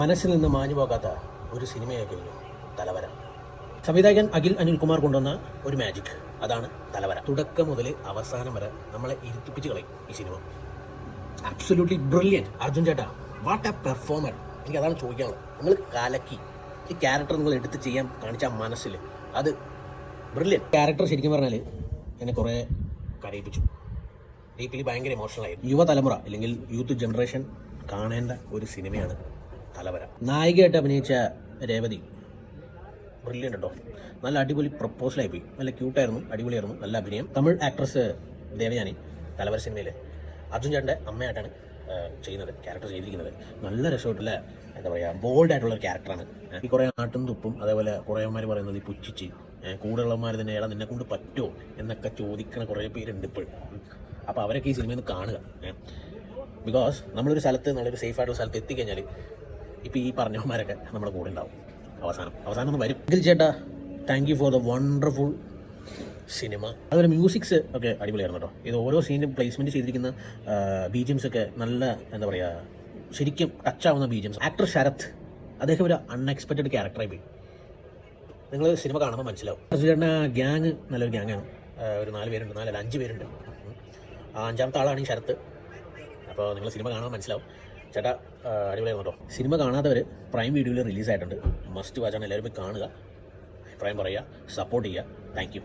മനസ്സിൽ നിന്ന് മാഞ്ഞു പോകാത്ത ഒരു സിനിമയായി കഴിഞ്ഞു തലവര. സംവിധായകൻ അഖിൽ അനിൽകുമാർ കൊണ്ടുവന്ന ഒരു മാജിക്, അതാണ് തലവര. തുടക്കം മുതൽ അവസാനം വരെ നമ്മളെ ഇരുത്തിപ്പിച്ച് കളയും ഈ സിനിമ. Absolutely brilliant. അർജുൻ ചേട്ടാ, വാട്ട് എ പെർഫോമർ. എനിക്ക് അതാണ് ചോദിക്കാനുള്ളത്. നിങ്ങൾ കലക്കി ഈ ക്യാരക്ടർ നിങ്ങൾ എടുത്ത് ചെയ്യാൻ കാണിച്ച മനസ്സിൽ അത് ബ്രില്യൻറ്റ്. ക്യാരക്ടർ ശരിക്കും പറഞ്ഞാൽ എന്നെ കുറേ കരയിപ്പിച്ചു. ഡീപ്പിലി ഭയങ്കര ഇമോഷണലായി. യുവതലമുറ അല്ലെങ്കിൽ യൂത്ത് ജനറേഷൻ കാണേണ്ട ഒരു സിനിമയാണ് തലവര. നായികയായിട്ട് അഭിനയിച്ച രേവതി ബ്രില്യൻ്റ് കേട്ടോ. നല്ല അടിപൊളി പ്രപ്പോസലായി പോയി. നല്ല ക്യൂട്ടായിരുന്നു, അടിപൊളിയായിരുന്നു, നല്ല അഭിനയം. തമിഴ് ആക്ട്രസ് ദേവയാനി തലവര സിനിമയിൽ അർജുൻ ചേട്ടൻ്റെ അമ്മയായിട്ടാണ് ചെയ്യുന്നത്, ക്യാരക്ടർ ചെയ്തിരിക്കുന്നത്. നല്ല രസമായിട്ടുള്ള എന്താ പറയുക, ബോൾഡ് ആയിട്ടുള്ളൊരു ക്യാരക്ടറാണ്. ഈ കുറേ ആട്ടും തുപ്പും, അതേപോലെ കുറേമാർ പറയുന്നത് ഈ പുച്ഛിച്ച് കൂടെയുള്ളമാർ തന്നെ ഏടാ നിന്നെ കൊണ്ട് പറ്റുമോ എന്നൊക്കെ ചോദിക്കുന്ന കുറേ പേരുണ്ട് ഇപ്പോഴും. അപ്പോൾ അവരൊക്കെ ഈ സിനിമയിൽ നിന്ന് കാണുക. ബിക്കോസ് നമ്മളൊരു സ്ഥലത്ത്, നമ്മളൊരു സേഫ് ആയിട്ടുള്ള സ്ഥലത്ത് എത്തിക്കഴിഞ്ഞാൽ ഇപ്പോൾ ഈ പറഞ്ഞവന്മാരൊക്കെ നമ്മുടെ കൂടെ ഉണ്ടാവും. അവസാനം ഒന്ന് വരും. ഇതിൽ ചേട്ടാ, thank you for the wonderful cinema. അതുപോലെ മ്യൂസിക്സ് ഒക്കെ അടിപൊളിയായിരുന്നു കേട്ടോ. ഇത് ഓരോ സീനും പ്ലേസ്മെൻറ്റ് ചെയ്തിരിക്കുന്ന ബീജിയംസ് ഒക്കെ നല്ല എന്താ പറയുക, ശരിക്കും ടച്ചാവുന്ന ബീജിയംസ്. ആക്ടർ ശരത്, അദ്ദേഹം ഒരു അൺഎക്സ്പെക്റ്റഡ് ക്യാരക്ടറായി പോയി. നിങ്ങൾ സിനിമ കാണുമ്പോൾ മനസ്സിലാവും. ചേട്ടൻ്റെ ഗ്യാങ് നല്ലൊരു ഗ്യാങ്ങാണ്. ഒരു 4 പേരുണ്ട്, 5 പേരുണ്ട്. അഞ്ചാമത്തെ ആളാണ് ഈ ശരത്ത്. അപ്പോൾ നിങ്ങൾ സിനിമ കാണുമ്പോൾ മനസ്സിലാവും. ചേട്ടാ അടിപൊളിയായിരുന്നു കേട്ടോ. സിനിമ കാണാത്തവർ പ്രൈം വീഡിയോയിൽ റിലീസായിട്ടുണ്ട്. മസ്റ്റ് വാച്ചാണ്. എല്ലാവരും പോയി കാണുക, അഭിപ്രായം പറയുക, സപ്പോർട്ട് ചെയ്യുക. Thank you.